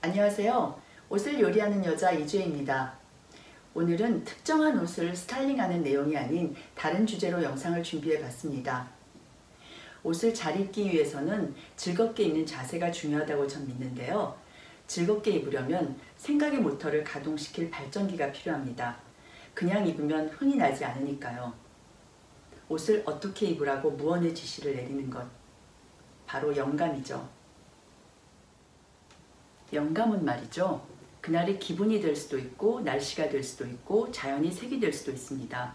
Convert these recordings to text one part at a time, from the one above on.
안녕하세요. 옷을 요리하는 여자 이주혜입니다. 오늘은 특정한 옷을 스타일링하는 내용이 아닌 다른 주제로 영상을 준비해 봤습니다. 옷을 잘 입기 위해서는 즐겁게 입는 자세가 중요하다고 전 믿는데요. 즐겁게 입으려면 생각의 모터를 가동시킬 발전기가 필요합니다. 그냥 입으면 흥이 나지 않으니까요. 옷을 어떻게 입으라고 무언의 지시를 내리는 것. 바로 영감이죠. 영감은 말이죠. 그날의 기분이 될 수도 있고 날씨가 될 수도 있고 자연이 색이 될 수도 있습니다.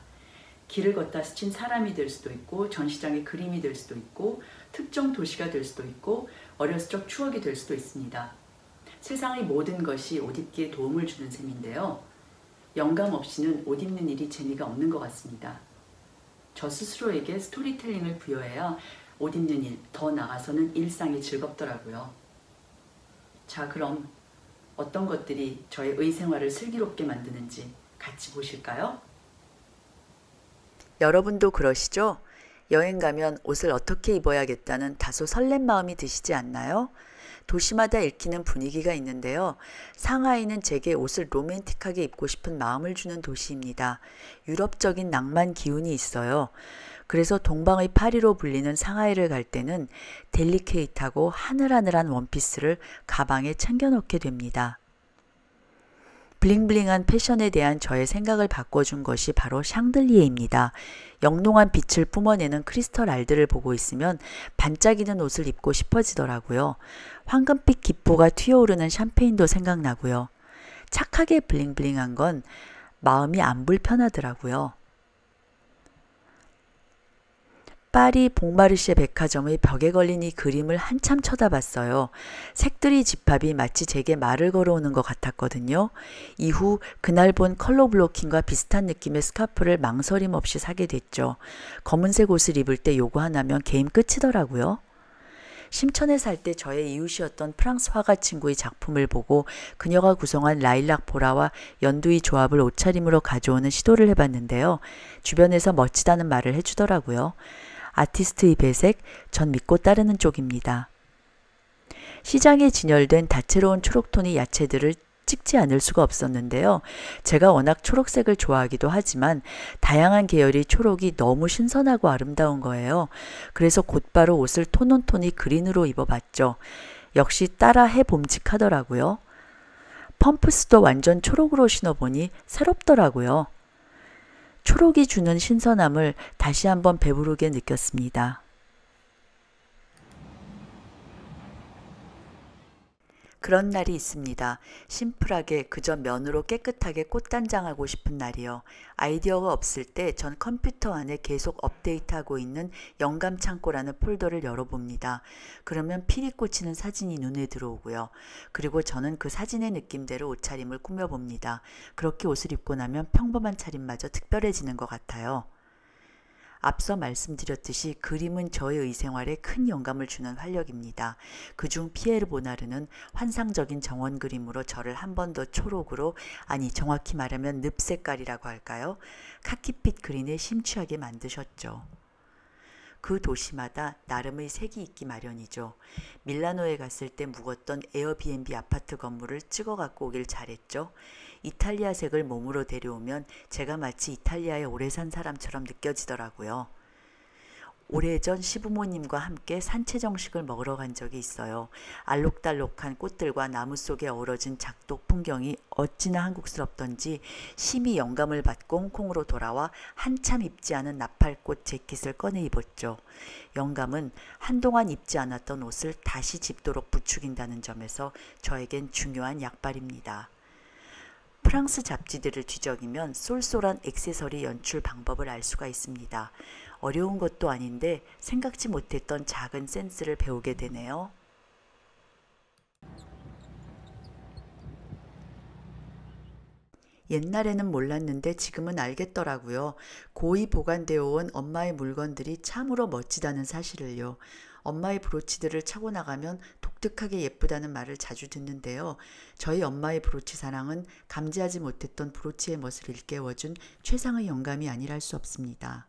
길을 걷다 스친 사람이 될 수도 있고 전시장의 그림이 될 수도 있고 특정 도시가 될 수도 있고 어렸을 적 추억이 될 수도 있습니다. 세상의 모든 것이 옷 입기에 도움을 주는 셈인데요. 영감 없이는 옷 입는 일이 재미가 없는 것 같습니다. 저 스스로에게 스토리텔링을 부여해야 옷 입는 일, 더 나아가서는 일상이 즐겁더라고요. 자, 그럼 어떤 것들이 저의 의생활을 슬기롭게 만드는지 같이 보실까요? 여러분도 그러시죠? 여행 가면 옷을 어떻게 입어야겠다는 다소 설렘 마음이 드시지 않나요? 도시마다 읽히는 분위기가 있는데요. 상하이는 제게 옷을 로맨틱하게 입고 싶은 마음을 주는 도시입니다. 유럽적인 낭만 기운이 있어요. 그래서 동방의 파리로 불리는 상하이를 갈 때는 델리케이트하고 하늘하늘한 원피스를 가방에 챙겨놓게 됩니다. 블링블링한 패션에 대한 저의 생각을 바꿔준 것이 바로 샹들리에입니다. 영롱한 빛을 뿜어내는 크리스털 알들을 보고 있으면 반짝이는 옷을 입고 싶어지더라고요. 황금빛 기포가 튀어오르는 샴페인도 생각나고요. 착하게 블링블링한 건 마음이 안 불편하더라고요. 파리 봉마르쉐 백화점의 벽에 걸린 이 그림을 한참 쳐다봤어요. 색들이 집합이 마치 제게 말을 걸어오는 것 같았거든요. 이후 그날 본 컬러 블로킹과 비슷한 느낌의 스카프를 망설임 없이 사게 됐죠. 검은색 옷을 입을 때 요거 하나면 게임 끝이더라고요. 심천에 살 때 저의 이웃이었던 프랑스 화가 친구의 작품을 보고 그녀가 구성한 라일락 보라와 연두의 조합을 옷차림으로 가져오는 시도를 해봤는데요. 주변에서 멋지다는 말을 해주더라고요. 아티스트의 배색, 전 믿고 따르는 쪽입니다. 시장에 진열된 다채로운 초록톤의 야채들을 찍지 않을 수가 없었는데요. 제가 워낙 초록색을 좋아하기도 하지만 다양한 계열의 초록이 너무 신선하고 아름다운 거예요. 그래서 곧바로 옷을 톤온톤의 그린으로 입어봤죠. 역시 따라 해봄직하더라고요. 펌프스도 완전 초록으로 신어보니 새롭더라고요. 초록이 주는 신선함을 다시 한번 배부르게 느꼈습니다. 그런 날이 있습니다. 심플하게 그저 면으로 깨끗하게 꽃단장하고 싶은 날이요. 아이디어가 없을 때 전 컴퓨터 안에 계속 업데이트하고 있는 영감 창고라는 폴더를 열어봅니다. 그러면 피리 꽂히는 사진이 눈에 들어오고요. 그리고 저는 그 사진의 느낌대로 옷차림을 꾸며봅니다. 그렇게 옷을 입고 나면 평범한 차림마저 특별해지는 것 같아요. 앞서 말씀드렸듯이 그림은 저의 의생활에 큰 영감을 주는 활력입니다. 그중 피에르 보나르는 환상적인 정원 그림으로 저를 한 번 더 초록으로, 아니 정확히 말하면 늪색깔이라고 할까요? 카키빛 그린에 심취하게 만드셨죠. 그 도시마다 나름의 색이 있기 마련이죠. 밀라노에 갔을 때 묵었던 에어비앤비 아파트 건물을 찍어 갖고 오길 잘했죠. 이탈리아색을 몸으로 데려오면 제가 마치 이탈리아에 오래 산 사람처럼 느껴지더라고요. 오래전 시부모님과 함께 산채 정식을 먹으러 간 적이 있어요. 알록달록한 꽃들과 나무 속에 어우러진 작도 풍경이 어찌나 한국스럽던지 심히 영감을 받고 홍콩으로 돌아와 한참 입지 않은 나팔꽃 재킷을 꺼내 입었죠. 영감은 한동안 입지 않았던 옷을 다시 집도록 부추긴다는 점에서 저에겐 중요한 약발입니다. 프랑스 잡지들을 뒤적이면 쏠쏠한 액세서리 연출 방법을 알 수가 있습니다. 어려운 것도 아닌데 생각지 못했던 작은 센스를 배우게 되네요. 옛날에는 몰랐는데 지금은 알겠더라고요. 고이 보관되어 온 엄마의 물건들이 참으로 멋지다는 사실을요. 엄마의 브로치들을 차고 나가면 독특하게 예쁘다는 말을 자주 듣는데요. 저희 엄마의 브로치 사랑은 감지하지 못했던 브로치의 멋을 일깨워준 최상의 영감이 아니랄 수 없습니다.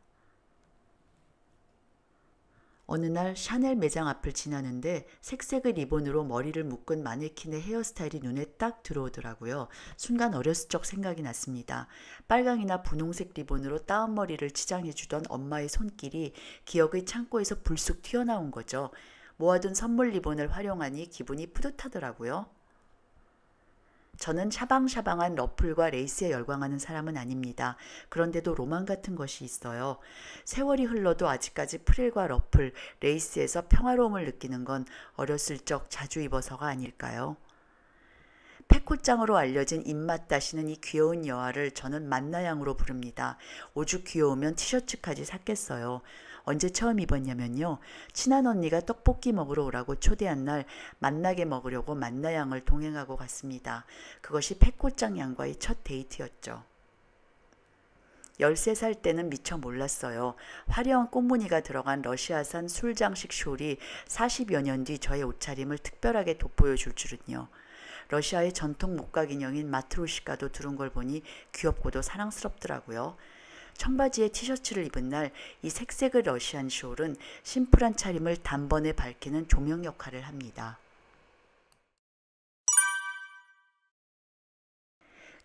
어느 날 샤넬 매장 앞을 지나는데 색색의 리본으로 머리를 묶은 마네킹의 헤어스타일이 눈에 딱 들어오더라고요. 순간 어렸을 적 생각이 났습니다. 빨강이나 분홍색 리본으로 따은 머리를 치장해주던 엄마의 손길이 기억의 창고에서 불쑥 튀어나온 거죠. 모아둔 선물 리본을 활용하니 기분이 뿌듯하더라고요. 저는 샤방샤방한 러플과 레이스에 열광하는 사람은 아닙니다. 그런데도 로망 같은 것이 있어요. 세월이 흘러도 아직까지 프릴과 러플, 레이스에서 평화로움을 느끼는 건 어렸을 적 자주 입어서가 아닐까요? 페코짱으로 알려진 입맛 다시는 이 귀여운 여아를 저는 만나양으로 부릅니다. 오죽 귀여우면 티셔츠까지 샀겠어요. 언제 처음 입었냐면요. 친한 언니가 떡볶이 먹으러 오라고 초대한 날 만나게 먹으려고 만나양을 동행하고 갔습니다. 그것이 페코짱 양과의 첫 데이트였죠. 13살 때는 미처 몰랐어요. 화려한 꽃무늬가 들어간 러시아산 술장식 숄이 40여 년 뒤 저의 옷차림을 특별하게 돋보여줄 줄은요. 러시아의 전통 목각 인형인 마트로시카도 두른 걸 보니 귀엽고도 사랑스럽더라고요. 청바지에 티셔츠를 입은 날 이 색색의 러시안 숄은 심플한 차림을 단번에 밝히는 조명 역할을 합니다.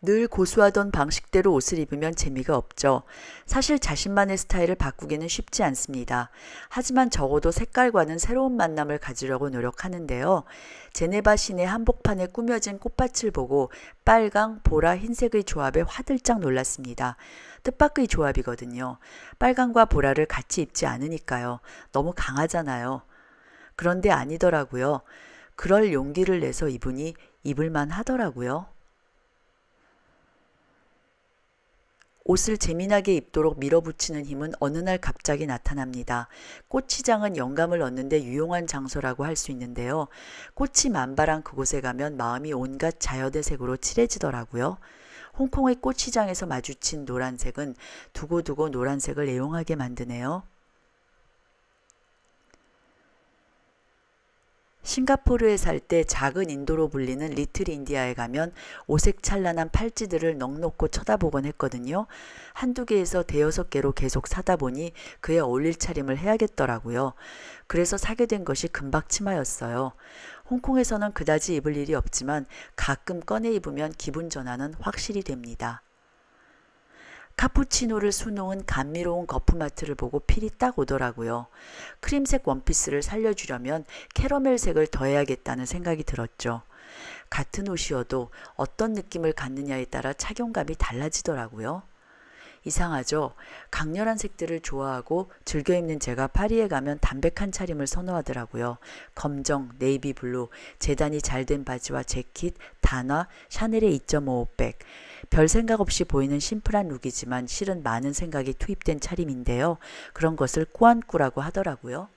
늘 고수하던 방식대로 옷을 입으면 재미가 없죠. 사실 자신만의 스타일을 바꾸기는 쉽지 않습니다. 하지만 적어도 색깔과는 새로운 만남을 가지려고 노력하는데요. 제네바 시내 한복판에 꾸며진 꽃밭을 보고 빨강, 보라, 흰색의 조합에 화들짝 놀랐습니다. 뜻밖의 조합이거든요. 빨강과 보라를 같이 입지 않으니까요. 너무 강하잖아요. 그런데 아니더라고요. 그럴 용기를 내서 입으니 입을만 하더라고요. 옷을 재미나게 입도록 밀어붙이는 힘은 어느 날 갑자기 나타납니다. 꽃시장은 영감을 얻는데 유용한 장소라고 할 수 있는데요. 꽃이 만발한 그곳에 가면 마음이 온갖 자연의 색으로 칠해지더라고요. 홍콩의 꽃시장에서 마주친 노란색은 두고두고 노란색을 애용하게 만드네요. 싱가포르에 살 때 작은 인도로 불리는 리틀 인디아에 가면 오색찬란한 팔찌들을 넋놓고 쳐다보곤 했거든요. 한두 개에서 대여섯 개로 계속 사다 보니 그에 어울릴 차림을 해야겠더라고요. 그래서 사게 된 것이 금박치마였어요. 홍콩에서는 그다지 입을 일이 없지만 가끔 꺼내 입으면 기분 전환은 확실히 됩니다. 카푸치노를 수놓은 감미로운 거품아트를 보고 필이 딱 오더라고요. 크림색 원피스를 살려주려면 캐러멜색을 더해야겠다는 생각이 들었죠. 같은 옷이어도 어떤 느낌을 갖느냐에 따라 착용감이 달라지더라고요. 이상하죠? 강렬한 색들을 좋아하고 즐겨 입는 제가 파리에 가면 담백한 차림을 선호하더라고요. 검정, 네이비 블루, 재단이 잘된 바지와 재킷, 단화, 샤넬의 2.55백. 별 생각 없이 보이는 심플한 룩이지만 실은 많은 생각이 투입된 차림인데요. 그런 것을 꾸안꾸라고 하더라고요.